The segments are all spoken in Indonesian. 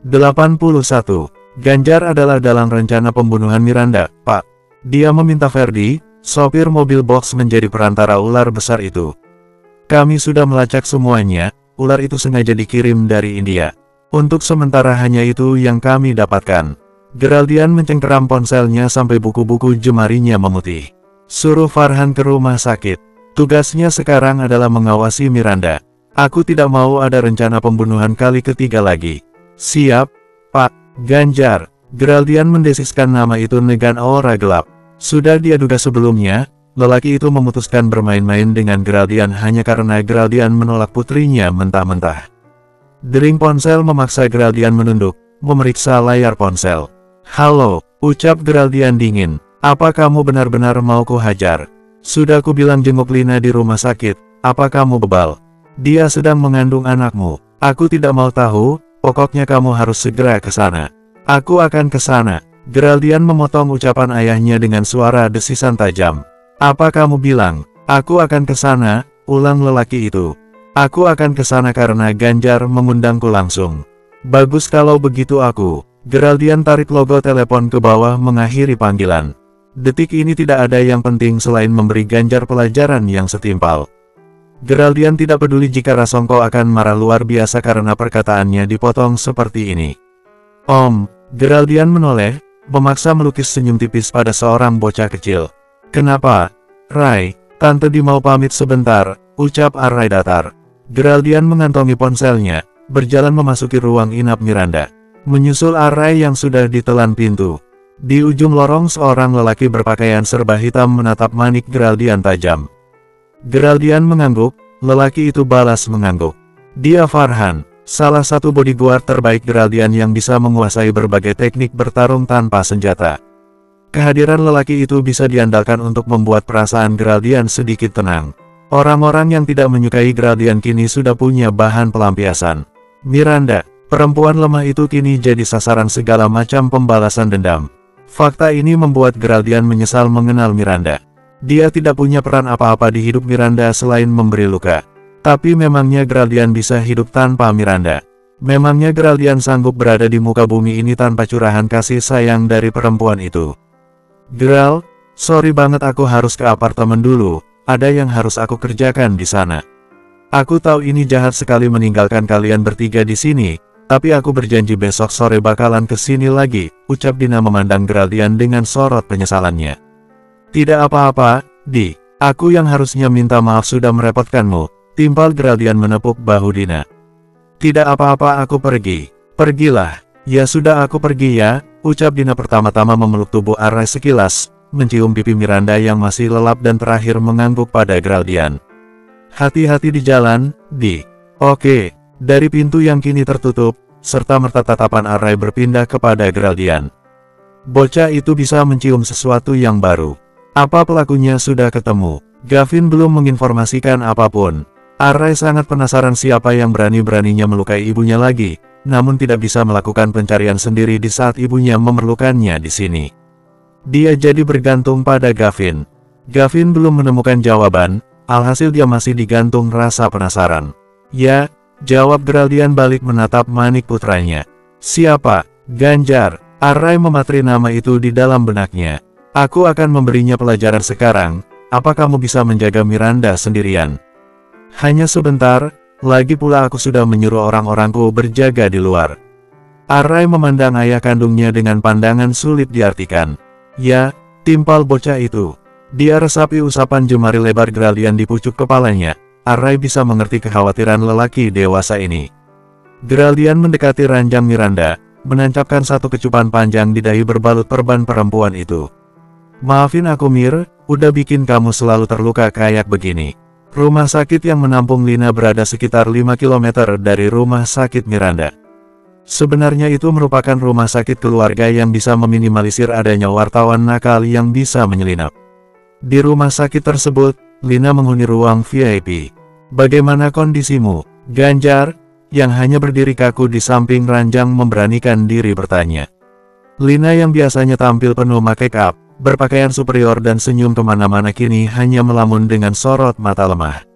81. Ganjar adalah dalam rencana pembunuhan Miranda, Pak. Dia meminta Ferdi, sopir mobil box menjadi perantara ular besar itu. Kami sudah melacak semuanya, ular itu sengaja dikirim dari India. Untuk sementara hanya itu yang kami dapatkan. Geraldian mencengkeram ponselnya sampai buku-buku jemarinya memutih. Suruh Farhan ke rumah sakit. Tugasnya sekarang adalah mengawasi Miranda. Aku tidak mau ada rencana pembunuhan kali ketiga lagi. Siap, Pak. Ganjar. Geraldian mendesiskan nama itu dengan aura gelap. Sudah dia duga sebelumnya, lelaki itu memutuskan bermain-main dengan Geraldian hanya karena Geraldian menolak putrinya mentah-mentah. Dering ponsel memaksa Geraldian menunduk, memeriksa layar ponsel. Halo, ucap Geraldian dingin. Apa kamu benar-benar mau ku hajar? Sudah ku bilang jenguk Lina di rumah sakit, apa kamu bebal? Dia sedang mengandung anakmu. Aku tidak mau tahu, pokoknya kamu harus segera ke sana. Aku akan ke sana. Geraldian memotong ucapan ayahnya dengan suara desisan tajam. Apa kamu bilang? Aku akan ke sana, ulang lelaki itu. Aku akan ke sana karena Ganjar mengundangku langsung. Bagus kalau begitu aku. Geraldian tarik logo telepon ke bawah mengakhiri panggilan. Detik ini tidak ada yang penting selain memberi Ganjar pelajaran yang setimpal. Geraldian tidak peduli jika Rasongko akan marah luar biasa karena perkataannya dipotong seperti ini. Om, Geraldian menoleh, memaksa melukis senyum tipis pada seorang bocah kecil. Kenapa? Rai, Tante Di mau pamit sebentar, ucap Arai datar. Geraldian mengantongi ponselnya, berjalan memasuki ruang inap Miranda. Menyusul Arai yang sudah ditelan pintu. Di ujung lorong seorang lelaki berpakaian serba hitam menatap manik Geraldian tajam. Geraldian mengangguk, lelaki itu balas mengangguk. Dia Farhan, salah satu bodyguard terbaik Geraldian yang bisa menguasai berbagai teknik bertarung tanpa senjata. Kehadiran lelaki itu bisa diandalkan untuk membuat perasaan Geraldian sedikit tenang. Orang-orang yang tidak menyukai Geraldian kini sudah punya bahan pelampiasan. Miranda, perempuan lemah itu kini jadi sasaran segala macam pembalasan dendam. Fakta ini membuat Geraldian menyesal mengenal Miranda. Dia tidak punya peran apa-apa di hidup Miranda selain memberi luka. Tapi memangnya Geraldian bisa hidup tanpa Miranda? Memangnya Geraldian sanggup berada di muka bumi ini tanpa curahan kasih sayang dari perempuan itu? Geral, sorry banget aku harus ke apartemen dulu, ada yang harus aku kerjakan di sana. Aku tahu ini jahat sekali meninggalkan kalian bertiga di sini, tapi aku berjanji besok sore bakalan ke sini lagi, ucap Dina memandang Geraldian dengan sorot penyesalannya. Tidak apa-apa, Di. Aku yang harusnya minta maaf sudah merepotkanmu, timpal Geraldian menepuk bahu Dina. Tidak apa-apa aku pergi. Pergilah. Ya sudah aku pergi ya, ucap Dina pertama-tama memeluk tubuh Arai sekilas, mencium pipi Miranda yang masih lelap dan terakhir mengangguk pada Geraldian. Hati-hati di jalan, Di. Oke. Dari pintu yang kini tertutup, serta merta tatapan Arai berpindah kepada Geraldian. Bocah itu bisa mencium sesuatu yang baru. Apa pelakunya sudah ketemu? Gavin belum menginformasikan apapun. Arai sangat penasaran siapa yang berani-beraninya melukai ibunya lagi, namun tidak bisa melakukan pencarian sendiri di saat ibunya memerlukannya di sini. Dia jadi bergantung pada Gavin. Gavin belum menemukan jawaban, alhasil dia masih digantung rasa penasaran. Ya, jawab Geraldian balik menatap manik putranya. Siapa? Ganjar. Arai mematri nama itu di dalam benaknya. Aku akan memberinya pelajaran sekarang, apa kamu bisa menjaga Miranda sendirian? Hanya sebentar, lagi pula aku sudah menyuruh orang-orangku berjaga di luar. Arai memandang ayah kandungnya dengan pandangan sulit diartikan. Ya, timpal bocah itu. Dia resapi usapan jemari lebar Geraldian di pucuk kepalanya. Arai bisa mengerti kekhawatiran lelaki dewasa ini. Geraldian mendekati ranjang Miranda, menancapkan satu kecupan panjang di dahi berbalut perban perempuan itu. Maafin aku Mir, udah bikin kamu selalu terluka kayak begini. Rumah sakit yang menampung Lina berada sekitar 5 km dari rumah sakit Miranda. Sebenarnya itu merupakan rumah sakit keluarga yang bisa meminimalisir adanya wartawan nakal yang bisa menyelinap. Di rumah sakit tersebut, Lina menghuni ruang VIP. Bagaimana kondisimu, Ganjar? Yang hanya berdiri kaku di samping ranjang memberanikan diri bertanya. Lina yang biasanya tampil penuh make up, berpakaian superior dan senyum kemana-mana kini hanya melamun dengan sorot mata lemah.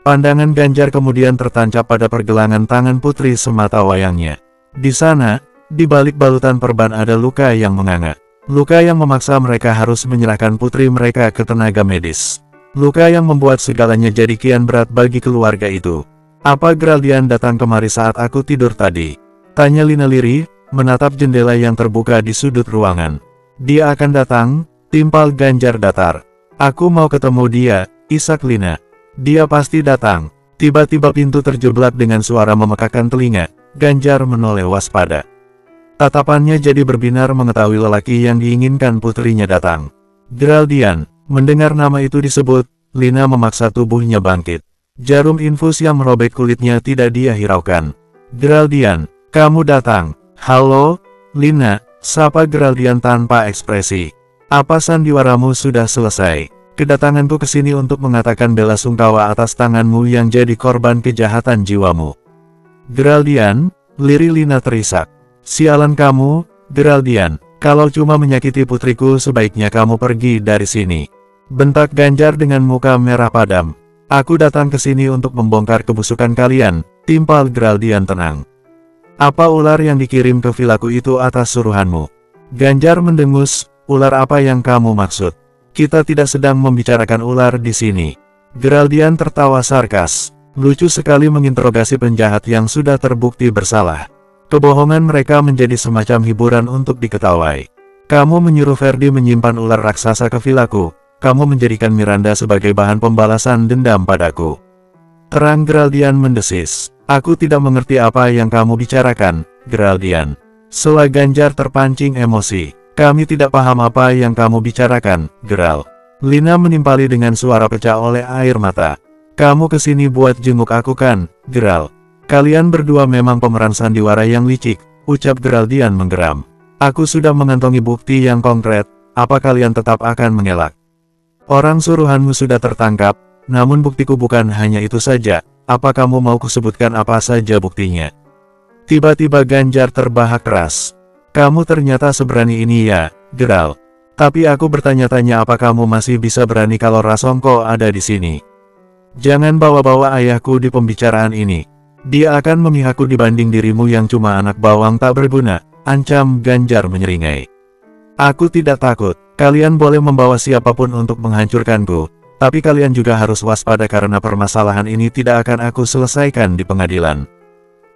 Pandangan Ganjar kemudian tertancap pada pergelangan tangan putri semata wayangnya. Di sana, di balik balutan perban ada luka yang menganga. Luka yang memaksa mereka harus menyerahkan putri mereka ke tenaga medis. Luka yang membuat segalanya jadi kian berat bagi keluarga itu. Apa Geraldian datang kemari saat aku tidur tadi? Tanya Lina lirih, menatap jendela yang terbuka di sudut ruangan. Dia akan datang, timpal Ganjar datar. Aku mau ketemu dia, isak Lina. Dia pasti datang. Tiba-tiba pintu terjeblak dengan suara memekakan telinga. Ganjar menoleh waspada. Tatapannya jadi berbinar mengetahui lelaki yang diinginkan putrinya datang. Geraldian. Mendengar nama itu disebut, Lina memaksa tubuhnya bangkit. Jarum infus yang merobek kulitnya tidak dia hiraukan. Geraldian, kamu datang. Halo, Lina, sapa Geraldian tanpa ekspresi. Apa sandiwaramu sudah selesai? Kedatanganku ke sini untuk mengatakan bela sungkawa atas tanganmu yang jadi korban kejahatan jiwamu. Geraldian, lirih Lina terisak. Sialan kamu, Geraldian, kalau cuma menyakiti putriku sebaiknya kamu pergi dari sini. Bentak Ganjar dengan muka merah padam. Aku datang ke sini untuk membongkar kebusukan kalian, timpal Geraldian tenang. Apa ular yang dikirim ke vilaku itu atas suruhanmu? Ganjar mendengus, ular apa yang kamu maksud? Kita tidak sedang membicarakan ular di sini. Geraldian tertawa sarkas. Lucu sekali menginterogasi penjahat yang sudah terbukti bersalah. Kebohongan mereka menjadi semacam hiburan untuk diketawai. Kamu menyuruh Ferdi menyimpan ular raksasa ke vilaku. Kamu menjadikan Miranda sebagai bahan pembalasan dendam padaku. Terang Geraldian mendesis. Aku tidak mengerti apa yang kamu bicarakan, Geraldian. Sela Ganjar terpancing emosi. Kami tidak paham apa yang kamu bicarakan, Geral. Lina menimpali dengan suara pecah oleh air mata. Kamu kesini buat jenguk aku kan, Geral? Kalian berdua memang pemeran sandiwara yang licik, ucap Geraldian menggeram. Aku sudah mengantongi bukti yang konkret, apa kalian tetap akan mengelak? Orang suruhanmu sudah tertangkap, namun buktiku bukan hanya itu saja, apa kamu mau kusebutkan apa saja buktinya? Tiba-tiba Ganjar terbahak keras. Kamu ternyata seberani ini ya, Geral. Tapi aku bertanya-tanya apa kamu masih bisa berani kalau Rasongko ada di sini? Jangan bawa-bawa ayahku di pembicaraan ini. Dia akan memihakku dibanding dirimu yang cuma anak bawang tak berguna, ancam Ganjar menyeringai. Aku tidak takut. Kalian boleh membawa siapapun untuk menghancurkanku, tapi kalian juga harus waspada karena permasalahan ini tidak akan aku selesaikan di pengadilan.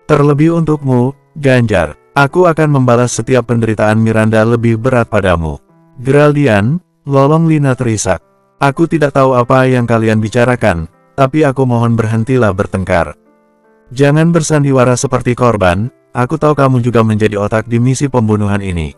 Terlebih untukmu, Ganjar, aku akan membalas setiap penderitaan Miranda lebih berat padamu. Geraldian, lolong Lina terisak. Aku tidak tahu apa yang kalian bicarakan, tapi aku mohon berhentilah bertengkar. Jangan bersandiwara seperti korban, aku tahu kamu juga menjadi otak di misi pembunuhan ini.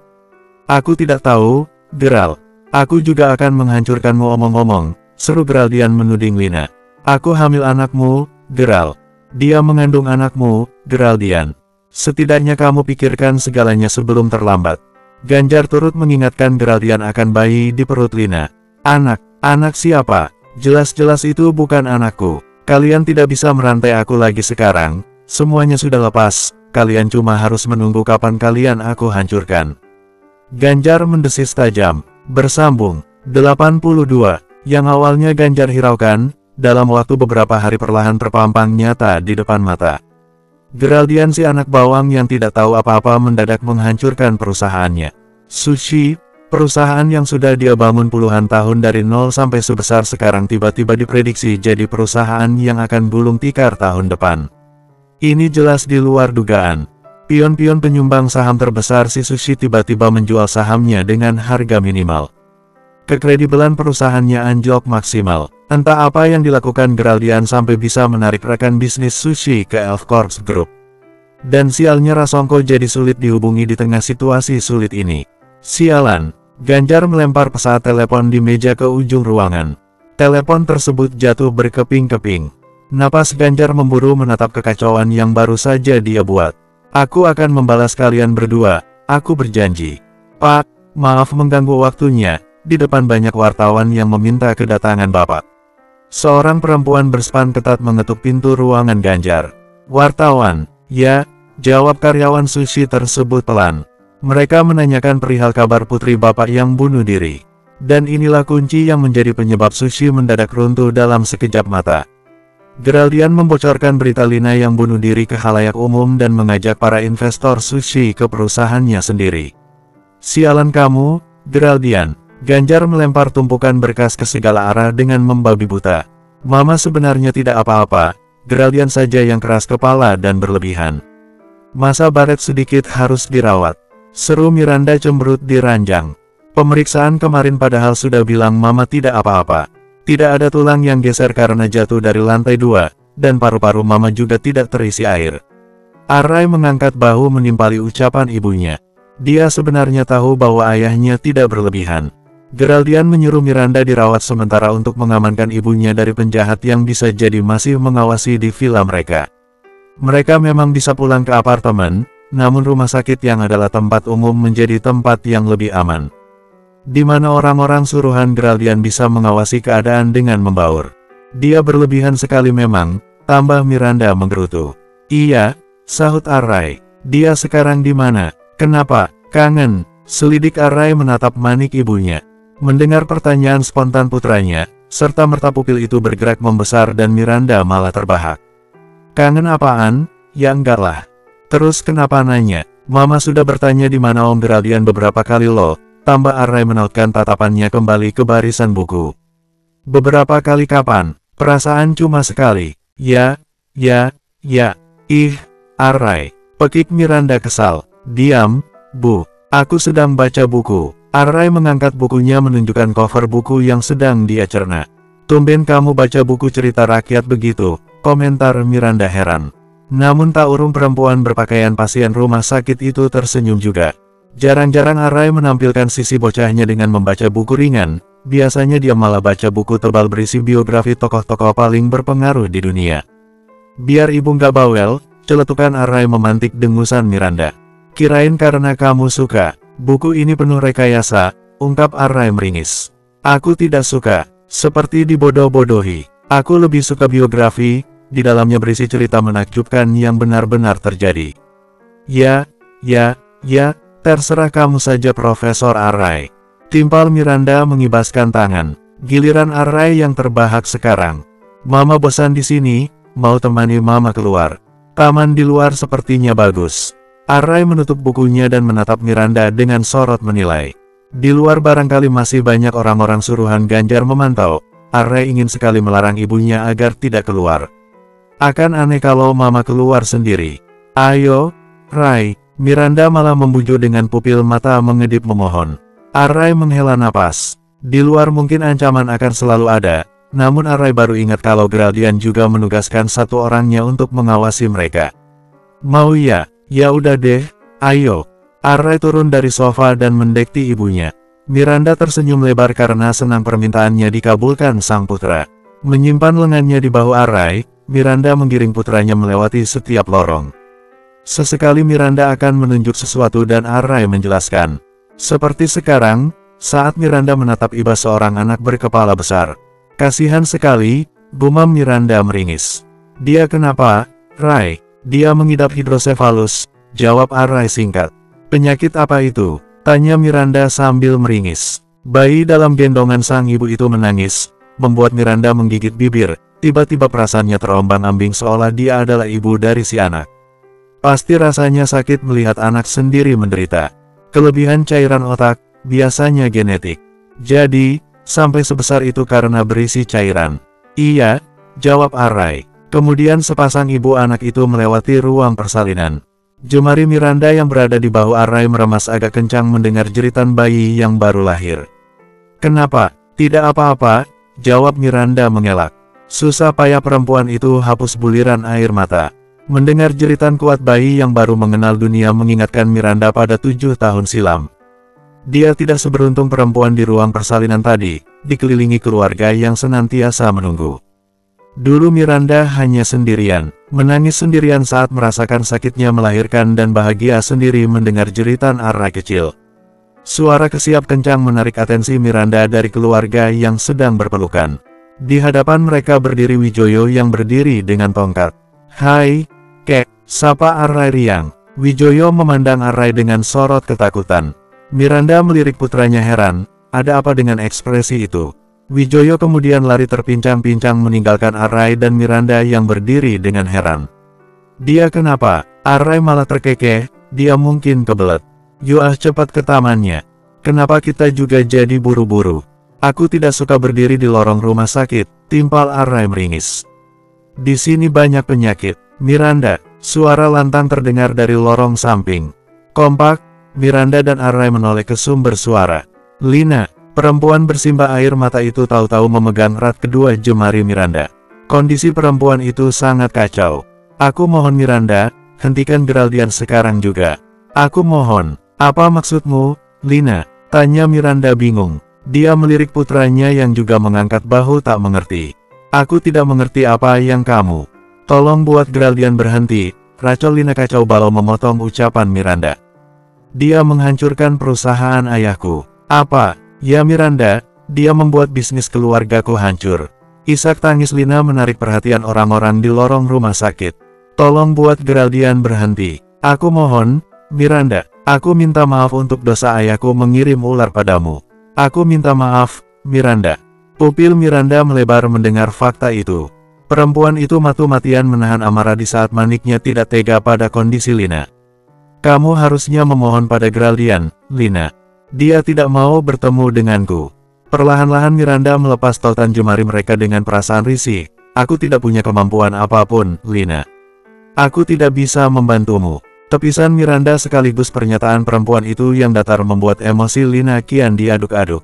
Aku tidak tahu, Geral, aku juga akan menghancurkanmu omong-omong, seru Geraldian menuding Lina. Aku hamil anakmu, Geral. Dia mengandung anakmu, Geraldian. Setidaknya kamu pikirkan segalanya sebelum terlambat. Ganjar turut mengingatkan Geraldian akan bayi di perut Lina. Anak siapa? Jelas-jelas itu bukan anakku. Kalian tidak bisa merantai aku lagi sekarang, semuanya sudah lepas, kalian cuma harus menunggu kapan kalian aku hancurkan. Ganjar mendesis tajam. Bersambung. 82. Yang awalnya Ganjar hiraukan, dalam waktu beberapa hari perlahan terpampang nyata di depan mata. Geraldian si anak bawang yang tidak tahu apa-apa mendadak menghancurkan perusahaannya. Sushi, perusahaan yang sudah dia bangun puluhan tahun dari nol sampai sebesar sekarang tiba-tiba diprediksi jadi perusahaan yang akan gulung tikar tahun depan. Ini jelas di luar dugaan. Pion-pion penyumbang saham terbesar si Sushi tiba-tiba menjual sahamnya dengan harga minimal. Kekredibelan perusahaannya anjlok maksimal. Entah apa yang dilakukan Geraldian sampai bisa menarik rekan bisnis Sushi ke Elf Corps Group. Dan sialnya Rasongko jadi sulit dihubungi di tengah situasi sulit ini. Sialan, Ganjar melempar pesawat telepon di meja ke ujung ruangan. Telepon tersebut jatuh berkeping-keping. Napas Ganjar memburu menatap kekacauan yang baru saja dia buat. Aku akan membalas kalian berdua, aku berjanji. Pak, maaf mengganggu waktunya, di depan banyak wartawan yang meminta kedatangan Bapak. Seorang perempuan berspan ketat mengetuk pintu ruangan Ganjar. Wartawan, ya, jawab karyawan Sushi tersebut pelan. Mereka menanyakan perihal kabar putri Bapak yang bunuh diri. Dan inilah kunci yang menjadi penyebab Sushi mendadak runtuh dalam sekejap mata. Geraldian membocorkan berita Lina yang bunuh diri ke khalayak umum dan mengajak para investor sushi ke perusahaannya sendiri. Sialan kamu, Geraldian. Ganjar melempar tumpukan berkas ke segala arah dengan membabi buta. Mama sebenarnya tidak apa-apa, Geraldian saja yang keras kepala dan berlebihan. Masa Barret sedikit harus dirawat. Seru Miranda cemberut di ranjang. Pemeriksaan kemarin padahal sudah bilang Mama tidak apa-apa. Tidak ada tulang yang geser karena jatuh dari lantai 2, dan paru-paru Mama juga tidak terisi air. Arai mengangkat bahu menimpali ucapan ibunya. Dia sebenarnya tahu bahwa ayahnya tidak berlebihan. Geraldian menyuruh Miranda dirawat sementara untuk mengamankan ibunya dari penjahat yang bisa jadi masih mengawasi di villa mereka. Mereka memang bisa pulang ke apartemen, namun rumah sakit yang adalah tempat umum menjadi tempat yang lebih aman, di mana orang-orang suruhan Geraldian bisa mengawasi keadaan dengan membaur. Dia berlebihan sekali memang, tambah Miranda menggerutu. Iya, sahut Arai. Dia sekarang di mana? Kenapa? Kangen. Selidik Arai menatap manik ibunya. Mendengar pertanyaan spontan putranya, serta merta pupil itu bergerak membesar dan Miranda malah terbahak. Kangen apaan? Ya enggak lah. Terus kenapa nanya? Mama sudah bertanya di mana Om Geraldian beberapa kali loh. Tambah Arai menautkan tatapannya kembali ke barisan buku. Beberapa kali kapan? Perasaan cuma sekali. Ya. Ih, Arai. Pekik Miranda kesal. Diam, Bu. Aku sedang baca buku. Arai mengangkat bukunya menunjukkan cover buku yang sedang dia cerna. Tumben kamu baca buku cerita rakyat begitu, komentar Miranda heran. Namun tak urung perempuan berpakaian pasien rumah sakit itu tersenyum juga. Jarang-jarang Arai menampilkan sisi bocahnya dengan membaca buku ringan, biasanya dia malah baca buku tebal berisi biografi tokoh-tokoh paling berpengaruh di dunia. Biar ibu nggak bawel, celetukan Arai memantik dengusan Miranda. Kirain karena kamu suka, buku ini penuh rekayasa, ungkap Arai meringis. Aku tidak suka, seperti dibodoh-bodohi. Aku lebih suka biografi, di dalamnya berisi cerita menakjubkan yang benar-benar terjadi. Ya, terserah kamu saja Profesor Arai. Timpal Miranda mengibaskan tangan. Giliran Arai yang terbahak sekarang. Mama bosan di sini, mau temani Mama keluar. Taman di luar sepertinya bagus. Arai menutup bukunya dan menatap Miranda dengan sorot menilai. Di luar barangkali masih banyak orang-orang suruhan Ganjar memantau. Arai ingin sekali melarang ibunya agar tidak keluar. Akan aneh kalau Mama keluar sendiri. Ayo, Rai. Miranda malah membujuk dengan pupil mata mengedip memohon. Arai menghela napas. Di luar mungkin ancaman akan selalu ada, namun Arai baru ingat kalau Geraldian juga menugaskan satu orangnya untuk mengawasi mereka. Mau ya? Ya udah deh, ayo. Arai turun dari sofa dan mendekti ibunya. Miranda tersenyum lebar karena senang permintaannya dikabulkan sang putra. Menyimpan lengannya di bahu Arai, Miranda menggiring putranya melewati setiap lorong. Sesekali Miranda akan menunjuk sesuatu dan Arai menjelaskan. Seperti sekarang, saat Miranda menatap iba seorang anak berkepala besar. Kasihan sekali, gumam Miranda meringis. Dia kenapa, Rai? Dia mengidap hidrosefalus, jawab Arai singkat. Penyakit apa itu? Tanya Miranda sambil meringis. Bayi dalam gendongan sang ibu itu menangis, membuat Miranda menggigit bibir. Tiba-tiba perasaannya terombang-ambing seolah dia adalah ibu dari si anak. Pasti rasanya sakit melihat anak sendiri menderita. Kelebihan cairan otak, biasanya genetik. Jadi, sampai sebesar itu karena berisi cairan. Iya, jawab Arai. Kemudian sepasang ibu anak itu melewati ruang persalinan. Jemari Miranda yang berada di bahu Arai meremas agak kencang mendengar jeritan bayi yang baru lahir. Kenapa? Tidak apa-apa, jawab Miranda mengelak. Susah payah perempuan itu hapus buliran air mata. Mendengar jeritan kuat bayi yang baru mengenal dunia mengingatkan Miranda pada 7 tahun silam. Dia tidak seberuntung perempuan di ruang persalinan tadi, dikelilingi keluarga yang senantiasa menunggu. Dulu Miranda hanya sendirian, menangis sendirian saat merasakan sakitnya melahirkan dan bahagia sendiri mendengar jeritan Arai kecil. Suara kesiap kencang menarik atensi Miranda dari keluarga yang sedang berpelukan. Di hadapan mereka berdiri Wijoyo yang berdiri dengan tongkat. Hai, Kek, sapa Arai riang. Wijoyo memandang Arai dengan sorot ketakutan. Miranda melirik putranya heran, ada apa dengan ekspresi itu? Wijoyo kemudian lari terpincang-pincang meninggalkan Arai dan Miranda yang berdiri dengan heran. Dia kenapa? Arai malah terkekeh, dia mungkin kebelet. Yuk cepat ke tamannya. Kenapa kita juga jadi buru-buru? Aku tidak suka berdiri di lorong rumah sakit, timpal Arai meringis. Di sini banyak penyakit. Miranda, suara lantang terdengar dari lorong samping. Kompak, Miranda dan Arai menoleh ke sumber suara. Lina, perempuan bersimbah air mata itu tahu-tahu memegang erat kedua jemari Miranda. Kondisi perempuan itu sangat kacau. Aku mohon Miranda, hentikan Geraldian sekarang juga. Aku mohon. Apa maksudmu, Lina? Tanya Miranda bingung. Dia melirik putranya yang juga mengangkat bahu tak mengerti. Aku tidak mengerti apa yang kamu. Tolong buat Geraldian berhenti. Rachel Lina kacau balau memotong ucapan Miranda. Dia menghancurkan perusahaan ayahku. Apa? Ya Miranda, dia membuat bisnis keluargaku hancur. Isak tangis Lina menarik perhatian orang-orang di lorong rumah sakit. Tolong buat Geraldian berhenti. Aku mohon, Miranda, aku minta maaf untuk dosa ayahku mengirim ular padamu. Aku minta maaf, Miranda. Pupil Miranda melebar mendengar fakta itu. Perempuan itu mati-matian menahan amarah di saat maniknya tidak tega pada kondisi Lina. Kamu harusnya memohon pada Geraldian, Lina. Dia tidak mau bertemu denganku. Perlahan-lahan Miranda melepas tautan jemari mereka dengan perasaan risih. Aku tidak punya kemampuan apapun, Lina. Aku tidak bisa membantumu. Tepisan Miranda sekaligus pernyataan perempuan itu yang datar membuat emosi Lina kian diaduk-aduk.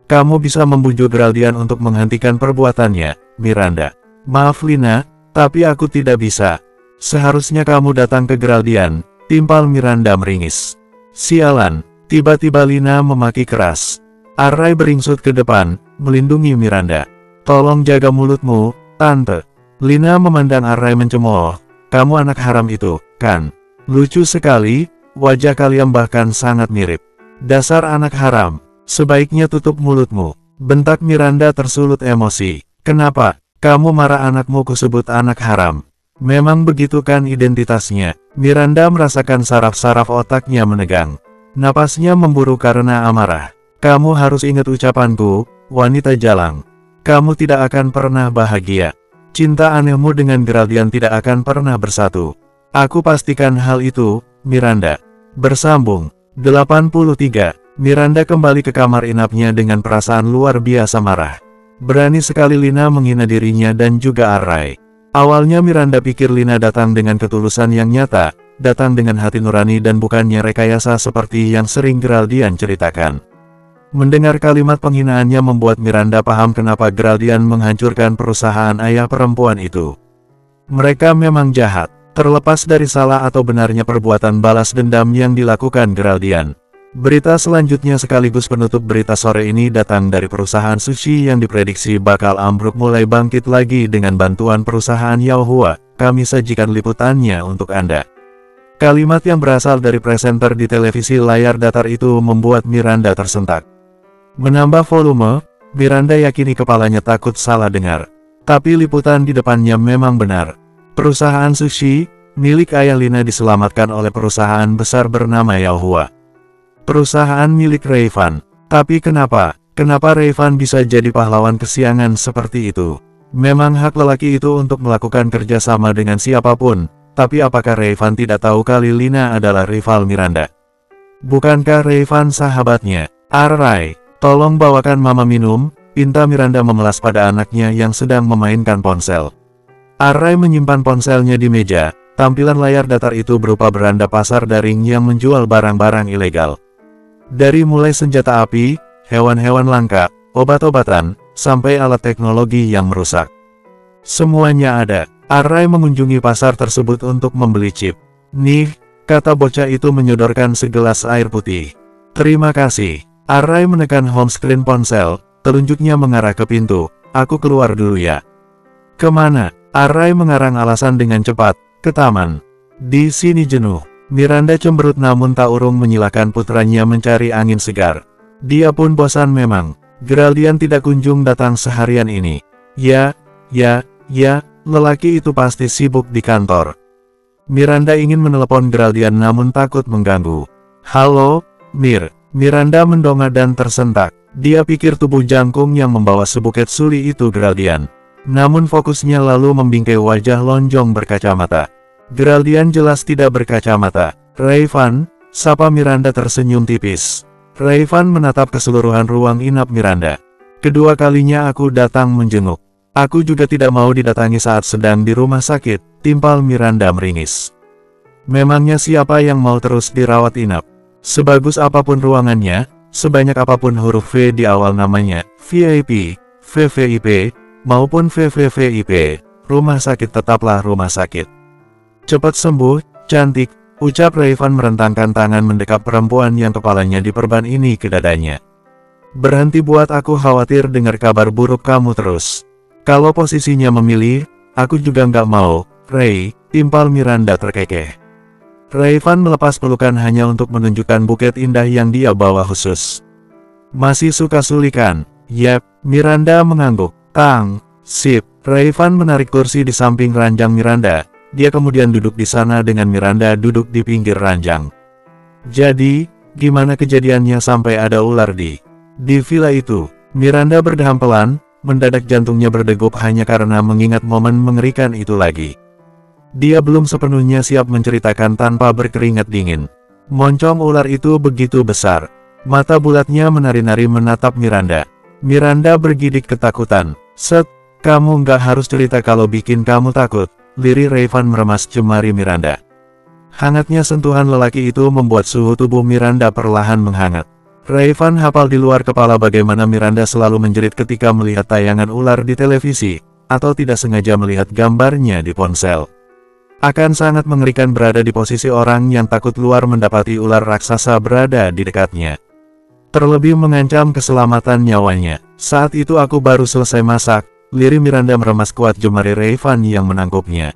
Kamu bisa membujuk Geraldian untuk menghentikan perbuatannya, Miranda. Maaf Lina, tapi aku tidak bisa. Seharusnya kamu datang ke Geraldian. Timpal Miranda meringis. Sialan, tiba-tiba Lina memaki keras. Arai beringsut ke depan, melindungi Miranda. Tolong jaga mulutmu, Tante. Lina memandang Arai mencemooh. Kamu anak haram itu, kan? Lucu sekali, wajah kalian bahkan sangat mirip. Dasar anak haram, sebaiknya tutup mulutmu. Bentak Miranda tersulut emosi. Kenapa? Kamu marah anakmu kusebut anak haram. Memang begitu kan identitasnya? Miranda merasakan saraf-saraf otaknya menegang. Napasnya memburu karena amarah. Kamu harus ingat ucapanku, wanita jalang. Kamu tidak akan pernah bahagia. Cinta anehmu dengan Geraldian tidak akan pernah bersatu. Aku pastikan hal itu, Miranda. Bersambung. 83. Miranda kembali ke kamar inapnya dengan perasaan luar biasa marah. Berani sekali Lina menghina dirinya dan juga Arai. Awalnya Miranda pikir Lina datang dengan ketulusan yang nyata, datang dengan hati nurani dan bukannya rekayasa seperti yang sering Geraldian ceritakan. Mendengar kalimat penghinaannya membuat Miranda paham kenapa Geraldian menghancurkan perusahaan ayah perempuan itu. Mereka memang jahat, terlepas dari salah atau benarnya perbuatan balas dendam yang dilakukan Geraldian. Berita selanjutnya sekaligus penutup berita sore ini datang dari perusahaan sushi yang diprediksi bakal ambruk mulai bangkit lagi dengan bantuan perusahaan Yaohua. Kami sajikan liputannya untuk Anda. Kalimat yang berasal dari presenter di televisi layar datar itu membuat Miranda tersentak. Menambah volume, Miranda yakini kepalanya takut salah dengar. Tapi liputan di depannya memang benar. Perusahaan sushi, milik ayah Lina diselamatkan oleh perusahaan besar bernama Yaohua. Perusahaan milik Rayvan. Tapi kenapa Rayvan bisa jadi pahlawan kesiangan seperti itu? Memang hak lelaki itu untuk melakukan kerjasama dengan siapapun, tapi apakah Rayvan tidak tahu kali Lina adalah rival Miranda? Bukankah Rayvan sahabatnya? Arai, tolong bawakan mama minum, pinta Miranda memelas pada anaknya yang sedang memainkan ponsel. Arai menyimpan ponselnya di meja. Tampilan layar datar itu berupa beranda pasar daring yang menjual barang-barang ilegal. Dari mulai senjata api, hewan-hewan langka, obat-obatan, sampai alat teknologi yang merusak. Semuanya ada. Arai mengunjungi pasar tersebut untuk membeli chip. Nih, kata bocah itu menyodorkan segelas air putih. Terima kasih. Arai menekan home screen ponsel, telunjuknya mengarah ke pintu. Aku keluar dulu ya. Kemana? Arai mengarang alasan dengan cepat. Ke taman. Di sini jenuh. Miranda cemberut namun tak urung menyilahkan putranya mencari angin segar. Dia pun bosan memang. Geraldian tidak kunjung datang seharian ini. Ya, lelaki itu pasti sibuk di kantor. Miranda ingin menelepon Geraldian namun takut mengganggu. Halo, Mir. Miranda mendongak dan tersentak. Dia pikir tubuh jangkung yang membawa sebuket suli itu Geraldian. Namun fokusnya lalu membingkai wajah lonjong berkacamata. Geraldian jelas tidak berkacamata. "Rayvan," sapa Miranda tersenyum tipis. Rayvan menatap keseluruhan ruang inap Miranda. "Kedua kalinya aku datang menjenguk. Aku juga tidak mau didatangi saat sedang di rumah sakit," timpal Miranda meringis. Memangnya siapa yang mau terus dirawat inap? Sebagus apapun ruangannya, sebanyak apapun huruf V di awal namanya, VIP, VVIP, maupun VVVIP, rumah sakit tetaplah rumah sakit. "Cepat sembuh, cantik," ucap Rayvan merentangkan tangan mendekap perempuan yang kepalanya diperban ini ke dadanya. "Berhenti buat aku khawatir dengar kabar buruk kamu terus. Kalau posisinya memilih, aku juga nggak mau, Ray," timpal Miranda terkekeh. Rayvan melepas pelukan hanya untuk menunjukkan buket indah yang dia bawa khusus. "Masih suka sulikan?" "Yap," Miranda mengangguk. "Tang, sip." Rayvan menarik kursi di samping ranjang Miranda. Dia kemudian duduk di sana dengan Miranda duduk di pinggir ranjang. "Jadi, gimana kejadiannya sampai ada ular di villa itu?" Miranda berdeham pelan, mendadak jantungnya berdegup hanya karena mengingat momen mengerikan itu lagi. Dia belum sepenuhnya siap menceritakan tanpa berkeringat dingin. Moncong ular itu begitu besar. Mata bulatnya menari-nari menatap Miranda. Miranda bergidik ketakutan. "Set, kamu nggak harus cerita kalau bikin kamu takut," lirik Rayvan meremas jemari Miranda. Hangatnya sentuhan lelaki itu membuat suhu tubuh Miranda perlahan menghangat. Rayvan hafal di luar kepala bagaimana Miranda selalu menjerit ketika melihat tayangan ular di televisi, atau tidak sengaja melihat gambarnya di ponsel. Akan sangat mengerikan berada di posisi orang yang takut luar mendapati ular raksasa berada di dekatnya. Terlebih mengancam keselamatan nyawanya. "Saat itu aku baru selesai masak," lirik Miranda meremas kuat jemari Rayvan yang menangkupnya.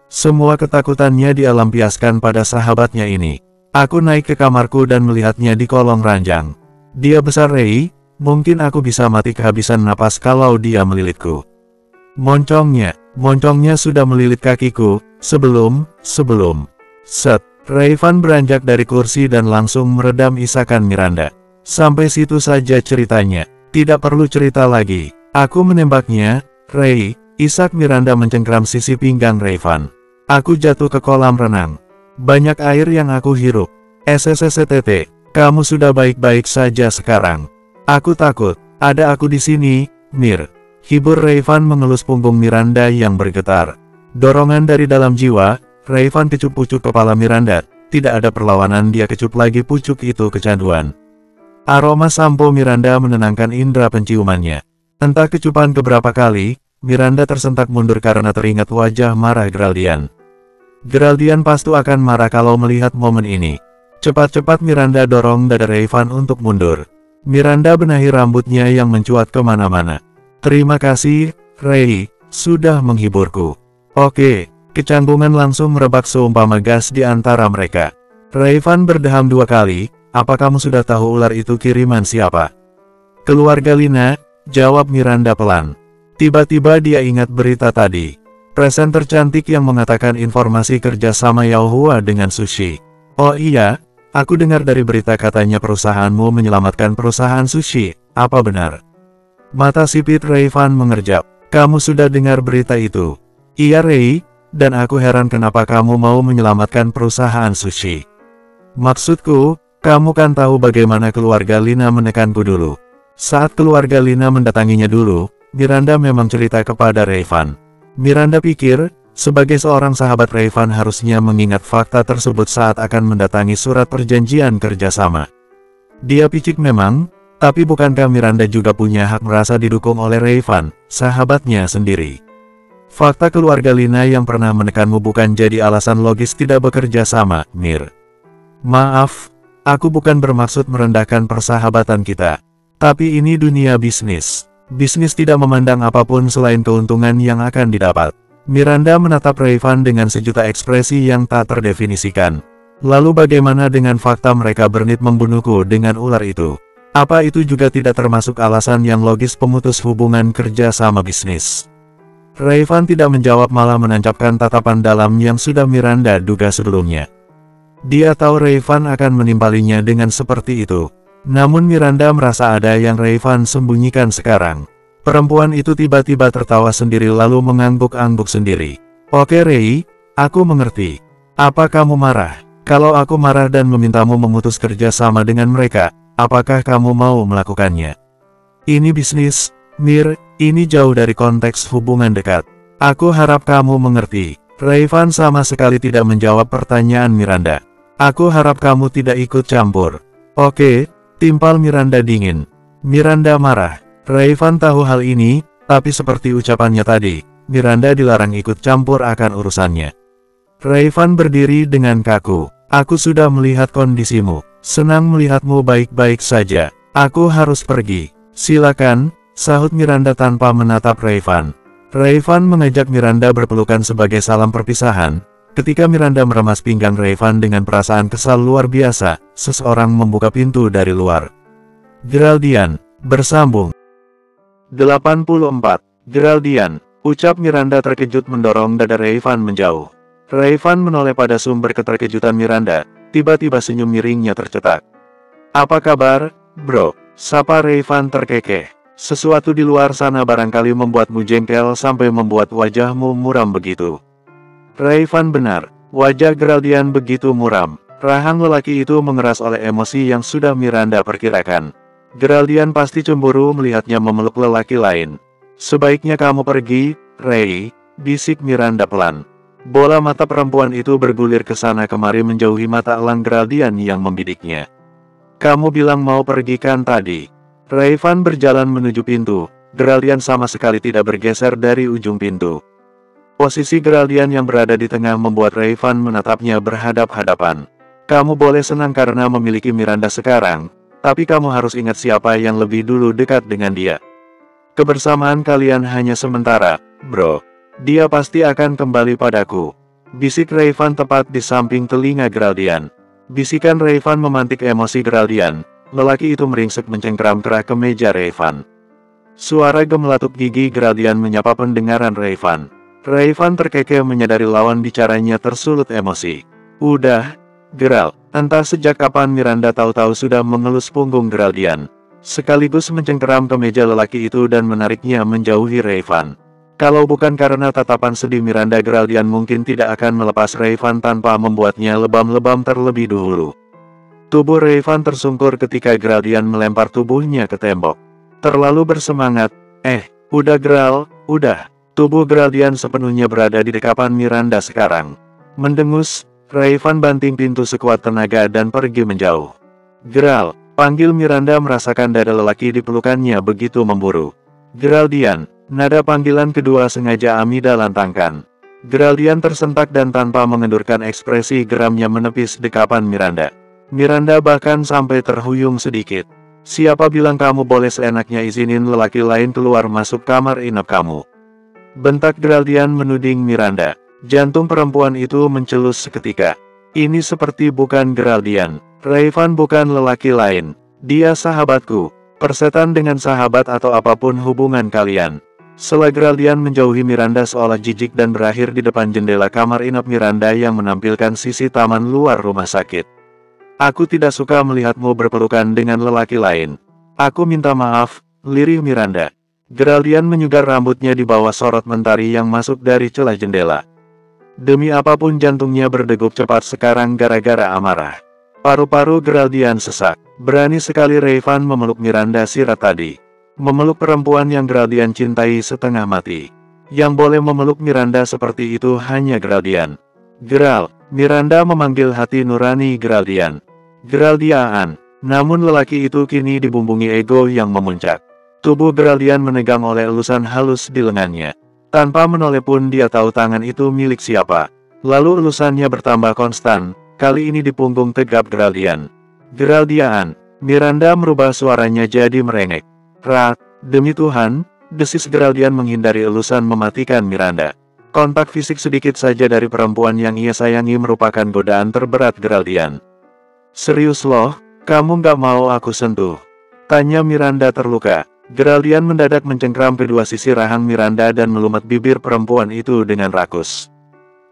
Semua ketakutannya dia lampiaskan pada sahabatnya ini. "Aku naik ke kamarku dan melihatnya di kolong ranjang. Dia besar, Ray, mungkin aku bisa mati kehabisan napas kalau dia melilitku. Moncongnya sudah melilit kakiku, sebelum. Set." Rayvan beranjak dari kursi dan langsung meredam isakan Miranda. "Sampai situ saja ceritanya. Tidak perlu cerita lagi. Aku menembaknya, Ray," isak Miranda mencengkram sisi pinggang Rayvan. "Aku jatuh ke kolam renang. Banyak air yang aku hirup. SSSTT, kamu sudah baik-baik saja sekarang?" "Aku takut. Ada aku di sini, Mir," hibur Rayvan mengelus punggung Miranda yang bergetar. Dorongan dari dalam jiwa, Rayvan kecup pucuk kepala Miranda. Tidak ada perlawanan, dia kecup lagi pucuk itu kecanduan. Aroma sampo Miranda menenangkan indera penciumannya. Entah kecupan keberapa kali, Miranda tersentak mundur karena teringat wajah marah Geraldian. Geraldian pasti akan marah kalau melihat momen ini. Cepat-cepat Miranda dorong dada Rayvan untuk mundur. Miranda benahi rambutnya yang mencuat kemana-mana. "Terima kasih, Ray, sudah menghiburku." "Oke." Kecanggungan langsung merebak seumpama gas di antara mereka. Rayvan berdeham 2 kali. "Apa kamu sudah tahu ular itu kiriman siapa?" "Keluarga Lina," jawab Miranda pelan. Tiba-tiba dia ingat berita tadi. Presenter cantik yang mengatakan informasi kerjasama Yaohua dengan sushi. "Oh iya, aku dengar dari berita katanya perusahaanmu menyelamatkan perusahaan sushi, apa benar?" Mata sipit Rayvan mengerjap. "Kamu sudah dengar berita itu?" "Iya, Ray, dan aku heran kenapa kamu mau menyelamatkan perusahaan sushi." "Maksudku, kamu kan tahu bagaimana keluarga Lina menekanku dulu. Saat keluarga Lina mendatanginya dulu, Miranda memang cerita kepada Rayvan." Miranda pikir, sebagai seorang sahabat Rayvan harusnya mengingat fakta tersebut saat akan mendatangi surat perjanjian kerjasama. Dia picik memang, tapi bukankah Miranda juga punya hak merasa didukung oleh Rayvan, sahabatnya sendiri? Fakta keluarga Lina yang pernah menekanmu bukan jadi alasan logis tidak bekerja sama, Mir. "Maaf, aku bukan bermaksud merendahkan persahabatan kita. Tapi ini dunia bisnis. Bisnis tidak memandang apapun selain keuntungan yang akan didapat." Miranda menatap Rayvan dengan sejuta ekspresi yang tak terdefinisikan. "Lalu bagaimana dengan fakta mereka bernit membunuhku dengan ular itu? Apa itu juga tidak termasuk alasan yang logis pemutus hubungan kerja sama bisnis?" Rayvan tidak menjawab, malah menancapkan tatapan dalam yang sudah Miranda duga sebelumnya. Dia tahu Rayvan akan menimpalinya dengan seperti itu. Namun Miranda merasa ada yang Rayvan sembunyikan sekarang. Perempuan itu tiba-tiba tertawa sendiri lalu mengangguk-angguk sendiri. Oke Ray, aku mengerti. Apa kamu marah? Kalau aku marah dan memintamu memutus kerja sama dengan mereka, apakah kamu mau melakukannya? Ini bisnis, Mir, ini jauh dari konteks hubungan dekat. Aku harap kamu mengerti. Rayvan sama sekali tidak menjawab pertanyaan Miranda. Aku harap kamu tidak ikut campur. Oke, timpal Miranda dingin. Miranda marah. Rayvan tahu hal ini, tapi seperti ucapannya tadi, Miranda dilarang ikut campur akan urusannya. Rayvan berdiri dengan kaku. Aku sudah melihat kondisimu. Senang melihatmu baik-baik saja. Aku harus pergi. Silakan, sahut Miranda tanpa menatap Rayvan. Rayvan mengajak Miranda berpelukan sebagai salam perpisahan. Ketika Miranda meremas pinggang Rayvan dengan perasaan kesal luar biasa, seseorang membuka pintu dari luar. Geraldian, bersambung. 84. Geraldian, ucap Miranda terkejut mendorong dada Rayvan menjauh. Rayvan menoleh pada sumber keterkejutan Miranda, tiba-tiba senyum miringnya tercetak. Apa kabar, bro? Sapa Rayvan terkekeh. Sesuatu di luar sana barangkali membuatmu jengkel sampai membuat wajahmu muram begitu. Rayvan benar, wajah Geraldian begitu muram. Rahang lelaki itu mengeras oleh emosi yang sudah Miranda perkirakan. Geraldian pasti cemburu melihatnya memeluk lelaki lain. Sebaiknya kamu pergi, Ray, bisik Miranda pelan. Bola mata perempuan itu bergulir ke sana kemari menjauhi mata elang Geraldian yang membidiknya. Kamu bilang mau pergi kan tadi? Rayvan berjalan menuju pintu. Geraldian sama sekali tidak bergeser dari ujung pintu. Posisi Geraldian yang berada di tengah membuat Rayvan menatapnya berhadap-hadapan. Kamu boleh senang karena memiliki Miranda sekarang, tapi kamu harus ingat siapa yang lebih dulu dekat dengan dia. Kebersamaan kalian hanya sementara, bro. Dia pasti akan kembali padaku. Bisik Rayvan tepat di samping telinga Geraldian. Bisikan Rayvan memantik emosi Geraldian. Lelaki itu meringsek mencengkeram kerah ke meja Rayvan. Suara gemelatuk gigi Geraldian menyapa pendengaran Rayvan. Rayvan terkekeh menyadari lawan bicaranya tersulut emosi. Udah, Geral, entah sejak kapan Miranda tahu-tahu sudah mengelus punggung Geraldian. Sekaligus mencengkeram ke meja lelaki itu dan menariknya menjauhi Rayvan. Kalau bukan karena tatapan sedih Miranda, Geraldian mungkin tidak akan melepas Rayvan tanpa membuatnya lebam-lebam terlebih dahulu. Tubuh Rayvan tersungkur ketika Geraldian melempar tubuhnya ke tembok. Terlalu bersemangat. Udah Geral, udah. Tubuh Geraldian sepenuhnya berada di dekapan Miranda sekarang. Mendengus, Rayvan banting pintu sekuat tenaga dan pergi menjauh. Geral, panggil Miranda merasakan dada lelaki di pelukannya begitu memburu. Geraldian, nada panggilan kedua sengaja Amida lantangkan. Geraldian tersentak dan tanpa mengendurkan ekspresi geramnya menepis dekapan Miranda. Miranda bahkan sampai terhuyung sedikit. Siapa bilang kamu boleh seenaknya izinin lelaki lain keluar masuk kamar inap kamu? Bentak Geraldian menuding Miranda. Jantung perempuan itu mencelus seketika. Ini seperti bukan Geraldian. Rayvan bukan lelaki lain. Dia sahabatku. Persetan dengan sahabat atau apapun hubungan kalian. Setelah Geraldian menjauhi Miranda seolah jijik dan berakhir di depan jendela kamar inap Miranda yang menampilkan sisi taman luar rumah sakit. Aku tidak suka melihatmu berpelukan dengan lelaki lain. Aku minta maaf, lirih Miranda. Geraldian menyugar rambutnya di bawah sorot mentari yang masuk dari celah jendela. Demi apapun jantungnya berdegup cepat sekarang gara-gara amarah. Paru-paru Geraldian sesak. Berani sekali Rayvan memeluk Miranda sirat tadi. Memeluk perempuan yang Geraldian cintai setengah mati. Yang boleh memeluk Miranda seperti itu hanya Geraldian. Geral, Miranda memanggil hati nurani Geraldian. Geraldian, namun lelaki itu kini dibumbungi ego yang memuncak. Tubuh Geraldian menegang oleh elusan halus di lengannya. Tanpa menoleh pun dia tahu tangan itu milik siapa. Lalu elusannya bertambah konstan, kali ini di punggung tegap Geraldian. Geraldian, Miranda merubah suaranya jadi merengek. Rat, demi Tuhan, desis Geraldian menghindari elusan mematikan Miranda. Kontak fisik sedikit saja dari perempuan yang ia sayangi merupakan godaan terberat Geraldian. Serius loh, kamu gak mau aku sentuh? Tanya Miranda terluka. Geraldian mendadak mencengkram kedua sisi rahang Miranda dan melumat bibir perempuan itu dengan rakus.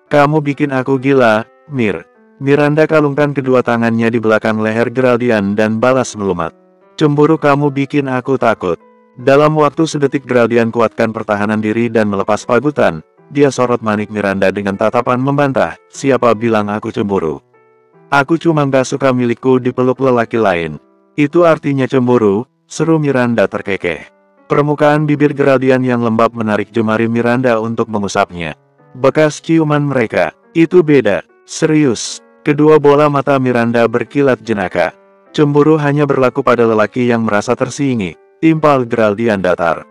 Kamu bikin aku gila, Mir. Miranda kalungkan kedua tangannya di belakang leher Geraldian dan balas melumat. Cemburu kamu bikin aku takut. Dalam waktu sedetik Geraldian kuatkan pertahanan diri dan melepas pagutan. Dia sorot manik Miranda dengan tatapan membantah, siapa bilang aku cemburu? Aku cuma gak suka milikku dipeluk lelaki lain. Itu artinya cemburu, seru Miranda terkekeh. Permukaan bibir Geraldian yang lembab menarik jemari Miranda untuk mengusapnya. Bekas ciuman mereka, itu beda, serius. Kedua bola mata Miranda berkilat jenaka. Cemburu hanya berlaku pada lelaki yang merasa tersingi, timpal Geraldian datar.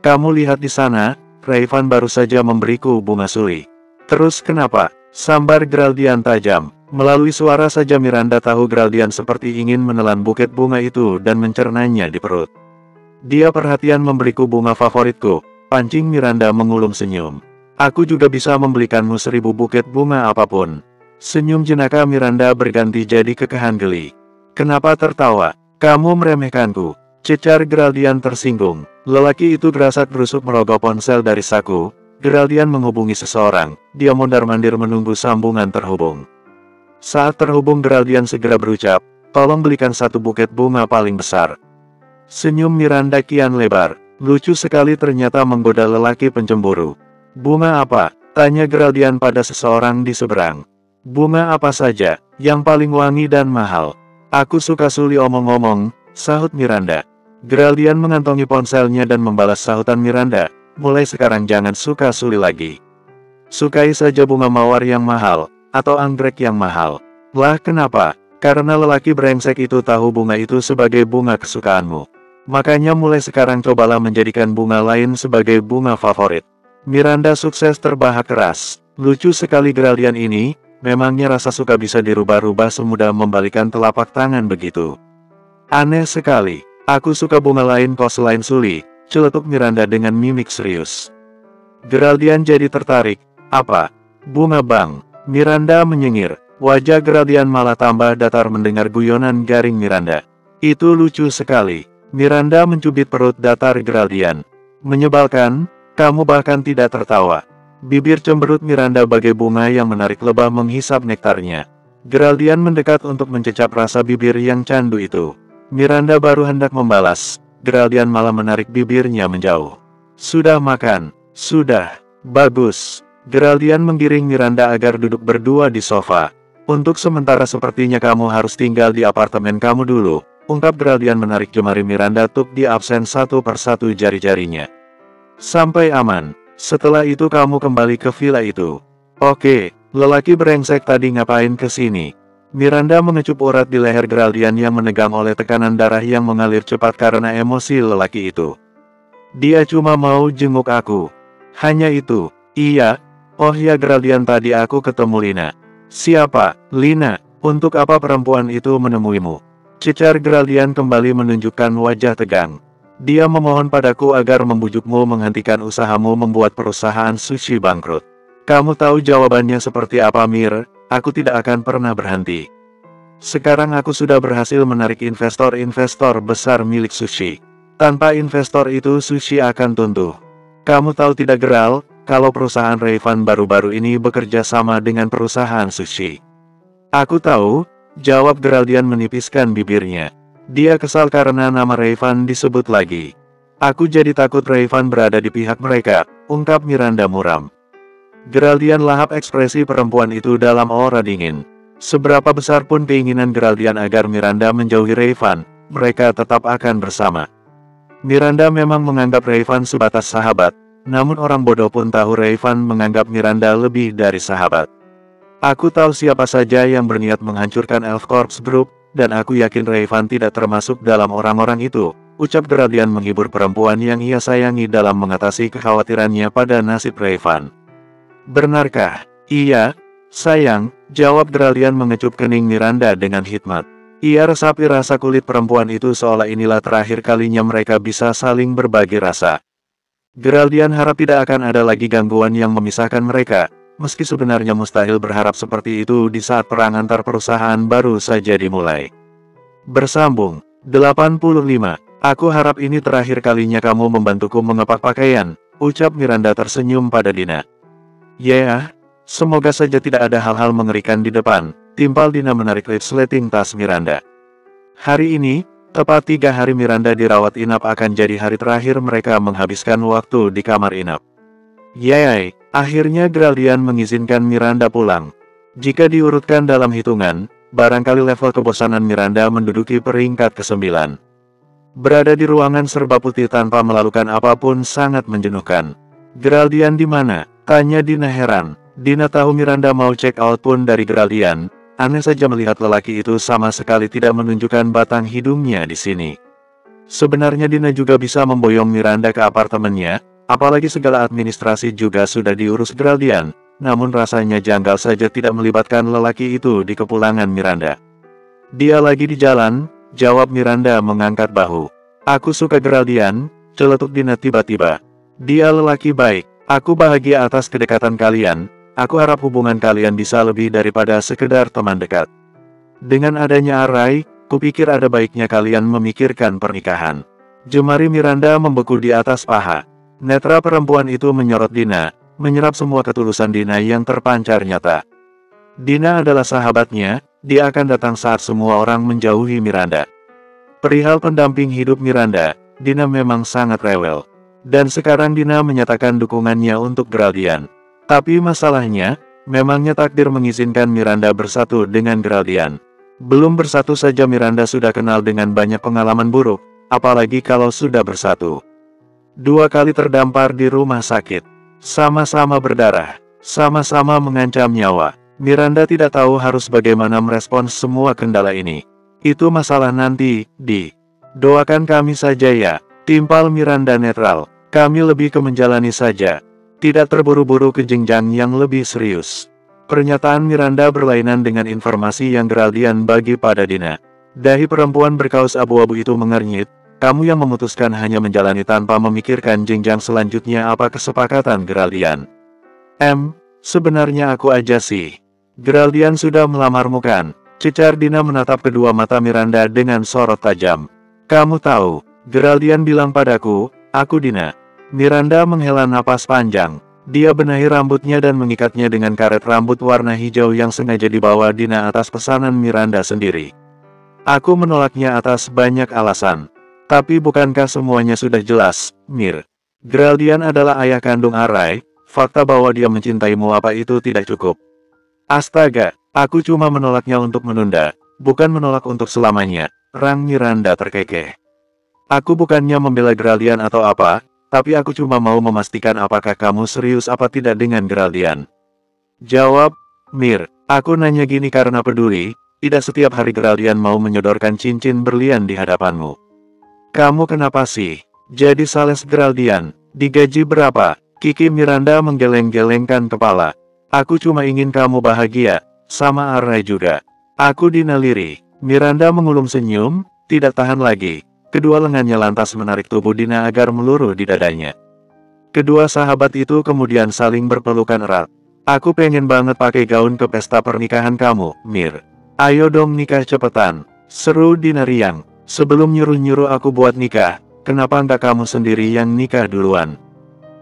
Kamu lihat di sana, Rayvan baru saja memberiku bunga suli. Terus kenapa? Sambar Geraldian tajam. Melalui suara saja Miranda tahu Geraldian seperti ingin menelan buket bunga itu dan mencernanya di perut. Dia perhatian memberiku bunga favoritku, pancing Miranda mengulum senyum. Aku juga bisa membelikanmu 1000 buket bunga apapun. Senyum jenaka Miranda berganti jadi kekehan geli. Kenapa tertawa? Kamu meremehkanku. Cecar Geraldian tersinggung. Lelaki itu gerasak-gerusuk merogoh ponsel dari saku. Geraldian menghubungi seseorang. Dia mondar-mandir menunggu sambungan terhubung. Saat terhubung Geraldian segera berucap, tolong belikan 1 buket bunga paling besar. Senyum Miranda kian lebar. Lucu sekali ternyata menggoda lelaki pencemburu. Bunga apa? Tanya Geraldian pada seseorang di seberang. Bunga apa saja, yang paling wangi dan mahal. Aku suka suli omong-omong, sahut Miranda. Geraldian mengantongi ponselnya dan membalas sahutan Miranda, mulai sekarang jangan suka suli lagi. Sukai saja bunga mawar yang mahal, atau anggrek yang mahal. Lah kenapa? Karena lelaki brengsek itu tahu bunga itu sebagai bunga kesukaanmu. Makanya mulai sekarang cobalah menjadikan bunga lain sebagai bunga favorit. Miranda sukses terbahak keras. Lucu sekali Geraldian ini. Memangnya rasa suka bisa dirubah-rubah semudah membalikan telapak tangan begitu? Aneh sekali. Aku suka bunga lain kok selain suli, celetuk Miranda dengan mimik serius. Geraldian jadi tertarik. Apa? Bunga bang? Miranda menyengir. Wajah Geraldian malah tambah datar mendengar guyonan garing Miranda. Itu lucu sekali. Miranda mencubit perut datar Geraldian. Menyebalkan, kamu bahkan tidak tertawa. Bibir cemberut Miranda bagai bunga yang menarik lebah menghisap nektarnya. Geraldian mendekat untuk mencecap rasa bibir yang candu itu. Miranda baru hendak membalas, Geraldian malah menarik bibirnya menjauh. Sudah makan? Sudah. Bagus. Geraldian menggiring Miranda agar duduk berdua di sofa. Untuk sementara sepertinya kamu harus tinggal di apartemen kamu dulu, ungkap Geraldian menarik jemari Miranda tuk di absen satu persatu jari-jarinya. Sampai aman. Setelah itu kamu kembali ke villa itu. Oke, lelaki brengsek tadi ngapain ke sini? Miranda mengecup urat di leher Geraldian yang menegang oleh tekanan darah yang mengalir cepat karena emosi lelaki itu. Dia cuma mau jenguk aku. Hanya itu. Iya. Oh ya Geraldian tadi aku ketemu Lina. Siapa? Lina. Untuk apa perempuan itu menemuimu? Cecar Geraldian kembali menunjukkan wajah tegang. Dia memohon padaku agar membujukmu menghentikan usahamu membuat perusahaan sushi bangkrut. Kamu tahu jawabannya seperti apa Mir? Aku tidak akan pernah berhenti. Sekarang aku sudah berhasil menarik investor-investor besar milik sushi. Tanpa investor itu sushi akan tuntuh. Kamu tahu tidak Geral, kalau perusahaan Rayvan baru-baru ini bekerja sama dengan perusahaan sushi. Aku tahu, jawab Geraldian menipiskan bibirnya. Dia kesal karena nama Rayvan disebut lagi. Aku jadi takut Rayvan berada di pihak mereka, ungkap Miranda muram. Geraldian lahap ekspresi perempuan itu dalam aura dingin. Seberapa besar pun keinginan Geraldian agar Miranda menjauhi Rayvan, mereka tetap akan bersama. Miranda memang menganggap Rayvan sebatas sahabat, namun orang bodoh pun tahu Rayvan menganggap Miranda lebih dari sahabat. Aku tahu siapa saja yang berniat menghancurkan Elf Corps Group, dan aku yakin Rayvan tidak termasuk dalam orang-orang itu, ucap Geraldian menghibur perempuan yang ia sayangi dalam mengatasi kekhawatirannya pada nasib Rayvan. Benarkah? Iya, sayang, jawab Geraldian mengecup kening Miranda dengan hikmat. Ia resapi rasa kulit perempuan itu seolah inilah terakhir kalinya mereka bisa saling berbagi rasa. Geraldian harap tidak akan ada lagi gangguan yang memisahkan mereka. Meski sebenarnya mustahil berharap seperti itu di saat perang antar perusahaan baru saja dimulai. Bersambung. 85. Aku harap ini terakhir kalinya kamu membantuku mengepak pakaian, ucap Miranda tersenyum pada Dina. Ya, semoga saja tidak ada hal-hal mengerikan di depan, timpal Dina menarik resleting tas Miranda. Hari ini, Tepat 3 hari Miranda dirawat inap akan jadi hari terakhir mereka menghabiskan waktu di kamar inap. Yay, akhirnya Geraldian mengizinkan Miranda pulang. Jika diurutkan dalam hitungan, barangkali level kebosanan Miranda menduduki peringkat ke-9. Berada di ruangan serba putih tanpa melakukan apapun sangat menjenuhkan. Geraldian di mana? Tanya Dina heran. Dina tahu Miranda mau check out pun dari Geraldian. Aneh saja melihat lelaki itu sama sekali tidak menunjukkan batang hidungnya di sini. Sebenarnya Dina juga bisa memboyong Miranda ke apartemennya, apalagi segala administrasi juga sudah diurus Geraldian, namun rasanya janggal saja tidak melibatkan lelaki itu di kepulangan Miranda. Dia lagi di jalan, jawab Miranda mengangkat bahu. Aku suka Geraldian, celetuk Dina tiba-tiba. Dia lelaki baik, aku bahagia atas kedekatan kalian. Aku harap hubungan kalian bisa lebih daripada sekedar teman dekat. Dengan adanya Arai, kupikir ada baiknya kalian memikirkan pernikahan. Jemari Miranda membeku di atas paha. Netra perempuan itu menyorot Dina, menyerap semua ketulusan Dina yang terpancar nyata. Dina adalah sahabatnya, dia akan datang saat semua orang menjauhi Miranda. Perihal pendamping hidup Miranda, Dina memang sangat rewel. Dan sekarang Dina menyatakan dukungannya untuk Geraldian. Tapi masalahnya, memangnya takdir mengizinkan Miranda bersatu dengan Geraldian. Belum bersatu saja Miranda sudah kenal dengan banyak pengalaman buruk, apalagi kalau sudah bersatu. 2 kali terdampar di rumah sakit, sama-sama berdarah, sama-sama mengancam nyawa. Miranda tidak tahu harus bagaimana merespons semua kendala ini. Itu masalah nanti, doakan kami saja ya, timpal Miranda netral. Kami lebih ke menjalani saja. Tidak terburu-buru ke jenjang yang lebih serius. Pernyataan Miranda berlainan dengan informasi yang Geraldian bagi pada Dina. Dahi perempuan berkaus abu-abu itu mengernyit. Kamu yang memutuskan hanya menjalani tanpa memikirkan jenjang selanjutnya apa kesepakatan Geraldian? Sebenarnya aku aja sih. Geraldian sudah melamarmu kan? Cecar Dina menatap kedua mata Miranda dengan sorot tajam. Kamu tahu, Geraldian bilang padaku, aku Dina. Miranda menghela napas panjang. Dia benahi rambutnya dan mengikatnya dengan karet rambut warna hijau yang sengaja dibawa Dina atas pesanan Miranda sendiri. Aku menolaknya atas banyak alasan. Tapi bukankah semuanya sudah jelas, Mir? Geraldian adalah ayah kandung Arai, fakta bahwa dia mencintaimu apa itu tidak cukup. Astaga, aku cuma menolaknya untuk menunda, bukan menolak untuk selamanya, rang Miranda terkekeh. Aku bukannya membela Geraldian atau apa, tapi aku cuma mau memastikan apakah kamu serius apa tidak dengan Geraldian. Jawab, Mir, aku nanya gini karena peduli, tidak setiap hari Geraldian mau menyodorkan cincin berlian di hadapanmu. Kamu kenapa sih? Jadi sales Geraldian, digaji berapa? Kiki Miranda menggeleng-gelengkan kepala. Aku cuma ingin kamu bahagia, sama Arai juga. Aku Dina lirih. Miranda mengulum senyum, tidak tahan lagi. Kedua lengannya lantas menarik tubuh Dina agar meluruh di dadanya. Kedua sahabat itu kemudian saling berpelukan erat. Aku pengen banget pakai gaun ke pesta pernikahan kamu, Mir. Ayo dong nikah cepetan, seru Dina riang. Sebelum nyuruh-nyuruh aku buat nikah, kenapa enggak kamu sendiri yang nikah duluan?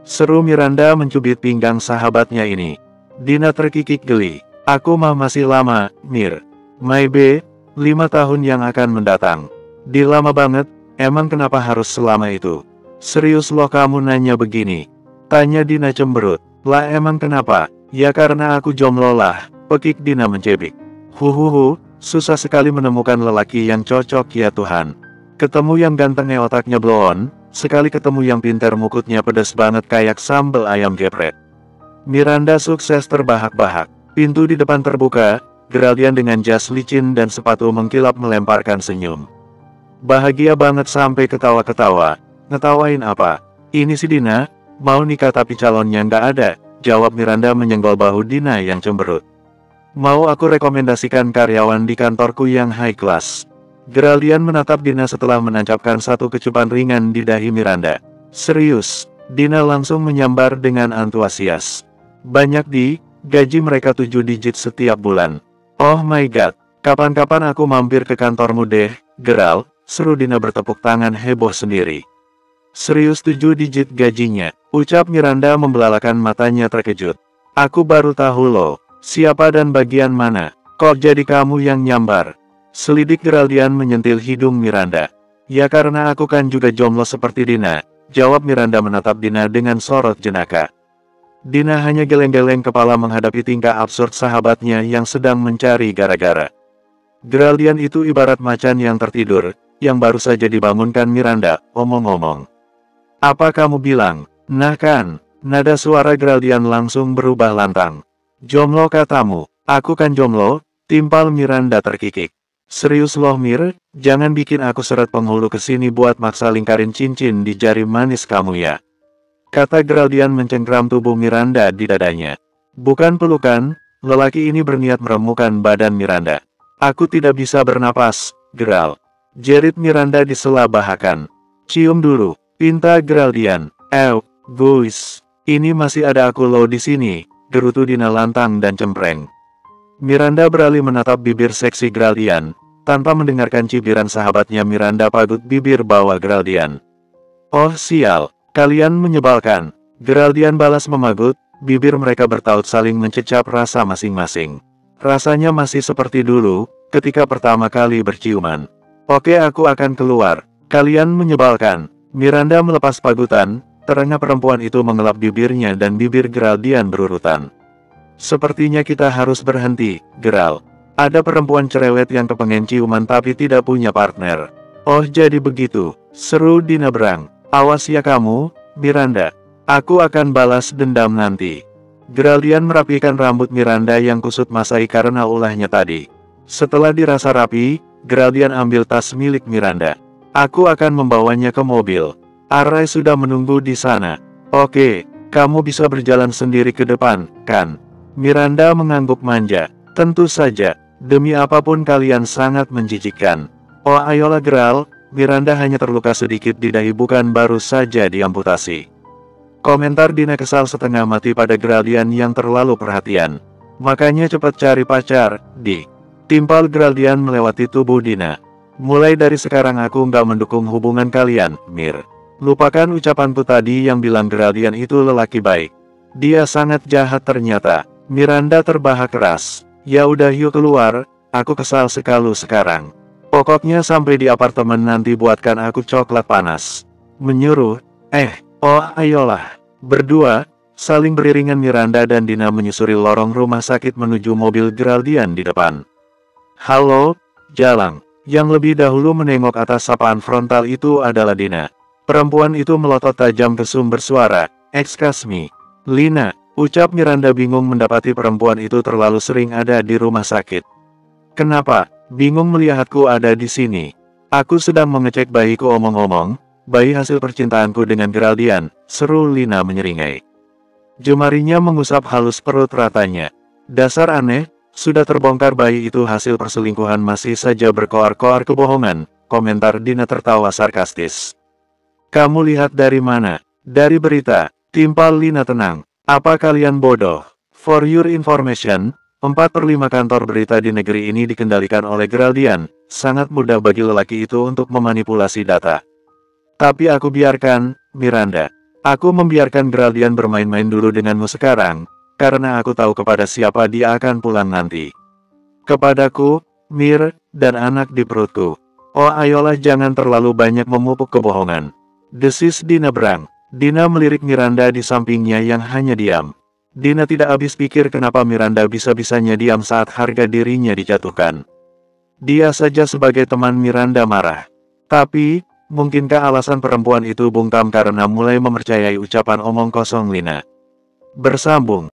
Seru Miranda mencubit pinggang sahabatnya ini. Dina terkikik geli. Aku mah masih lama, Mir. Maybe, 5 tahun yang akan mendatang. Di lama banget. Emang kenapa harus selama itu? Serius loh kamu nanya begini? Tanya Dina cemberut. Lah emang kenapa? Ya karena aku jomblo lah, pekik Dina mencebik. Huhuhu, susah sekali menemukan lelaki yang cocok ya Tuhan. Ketemu yang gantengnya otaknya blow on, sekali ketemu yang pintar mukutnya pedas banget kayak sambal ayam geprek. Miranda sukses terbahak-bahak. Pintu di depan terbuka, Geraldian dengan jas licin dan sepatu mengkilap melemparkan senyum. Bahagia banget sampai ketawa-ketawa. Ngetawain apa? Ini si Dina, mau nikah tapi calonnya nggak ada, jawab Miranda menyenggol bahu Dina yang cemberut. Mau aku rekomendasikan karyawan di kantorku yang high class. Geraldian menatap Dina setelah menancapkan satu kecupan ringan di dahi Miranda. Serius, Dina langsung menyambar dengan antusias. Banyak gaji mereka 7 digit setiap bulan. Oh my god, kapan-kapan aku mampir ke kantormu deh, Geral. Seru Dina bertepuk tangan heboh sendiri. Serius 7 digit gajinya, ucap Miranda membelalakan matanya terkejut. Aku baru tahu loh, siapa dan bagian mana, kok jadi kamu yang nyambar? Selidik Geraldian menyentil hidung Miranda. Ya karena aku kan juga jomblo seperti Dina, jawab Miranda menatap Dina dengan sorot jenaka. Dina hanya geleng-geleng kepala menghadapi tingkah absurd sahabatnya yang sedang mencari gara-gara. Geraldian itu ibarat macan yang tertidur, yang baru saja dibangunkan Miranda, omong-omong. Apa kamu bilang? Nah kan, nada suara Geraldian langsung berubah lantang. Jomblo katamu, aku kan jomblo, timpal Miranda terkikik. Serius loh Mir, jangan bikin aku seret penghulu kesini buat maksa lingkarin cincin di jari manis kamu ya. Kata Geraldian mencengkram tubuh Miranda di dadanya. Bukan pelukan, lelaki ini berniat meremukan badan Miranda. Aku tidak bisa bernapas, Geral. Jerit Miranda disela bahakan. Cium dulu, pinta Geraldian. Guys, ini masih ada aku loh di sini, gerutu Dina lantang dan cempreng. Miranda beralih menatap bibir seksi Geraldian, tanpa mendengarkan cibiran sahabatnya Miranda pagut bibir bawah Geraldian. Oh sial. Kalian menyebalkan. Geraldian balas memagut, bibir mereka bertaut saling mencecap rasa masing-masing. Rasanya masih seperti dulu, ketika pertama kali berciuman. Oke aku akan keluar. Kalian menyebalkan. Miranda melepas pagutan, terengah perempuan itu mengelap bibirnya dan bibir Geraldian berurutan. Sepertinya kita harus berhenti, Geral. Ada perempuan cerewet yang kepengen ciuman tapi tidak punya partner. Oh jadi begitu, seru Dina Brang. Awas ya kamu, Miranda. Aku akan balas dendam nanti. Geraldian merapikan rambut Miranda yang kusut masai karena ulahnya tadi. Setelah dirasa rapi, Geraldian ambil tas milik Miranda. Aku akan membawanya ke mobil. Arai sudah menunggu di sana. Oke, kamu bisa berjalan sendiri ke depan, kan? Miranda mengangguk manja. Tentu saja, demi apapun kalian sangat menjijikkan. Oh ayolah Geral. Miranda hanya terluka sedikit di dahi bukan baru saja diamputasi. Komentar Dina kesal setengah mati pada Geraldian yang terlalu perhatian. Makanya cepat cari pacar, Di. Timpal Geraldian melewati tubuh Dina. Mulai dari sekarang aku nggak mendukung hubungan kalian, Mir. Lupakan ucapanku tadi yang bilang Geraldian itu lelaki baik. Dia sangat jahat ternyata. Miranda terbahak keras. Ya udah yuk keluar, aku kesal sekali sekarang. Pokoknya sampai di apartemen nanti buatkan aku coklat panas. Menyuruh, ayolah. Berdua, saling beriringan Miranda dan Dina menyusuri lorong rumah sakit menuju mobil Geraldian di depan. Halo, Jalang. Yang lebih dahulu menengok atas sapaan frontal itu adalah Dina. Perempuan itu melotot tajam ke sumber suara. Excuse me, Lina, ucap Miranda bingung mendapati perempuan itu terlalu sering ada di rumah sakit. Kenapa? Bingung melihatku ada di sini. Aku sedang mengecek bayiku omong-omong, bayi hasil percintaanku dengan Geraldian, seru Lina menyeringai. Jemarinya mengusap halus perut ratanya. Dasar aneh, sudah terbongkar bayi itu hasil perselingkuhan masih saja berkoar-koar kebohongan, komentar Dina tertawa sarkastis. Kamu lihat dari mana? Dari berita, timpal Lina tenang. Apa kalian bodoh? For your information, 4/5 kantor berita di negeri ini dikendalikan oleh Geraldian, sangat mudah bagi lelaki itu untuk memanipulasi data. Tapi aku biarkan, Miranda. Aku membiarkan Geraldian bermain-main dulu denganmu sekarang, karena aku tahu kepada siapa dia akan pulang nanti. Kepadaku, Mir, dan anak di perutku. Oh ayolah jangan terlalu banyak memupuk kebohongan. Desis Dina Brang. Dina melirik Miranda di sampingnya yang hanya diam. Dina tidak habis pikir kenapa Miranda bisa-bisanya diam saat harga dirinya dijatuhkan. Dia saja sebagai teman Miranda marah. Tapi, mungkinkah alasan perempuan itu bungkam karena mulai mempercayai ucapan omong kosong Lina? Bersambung.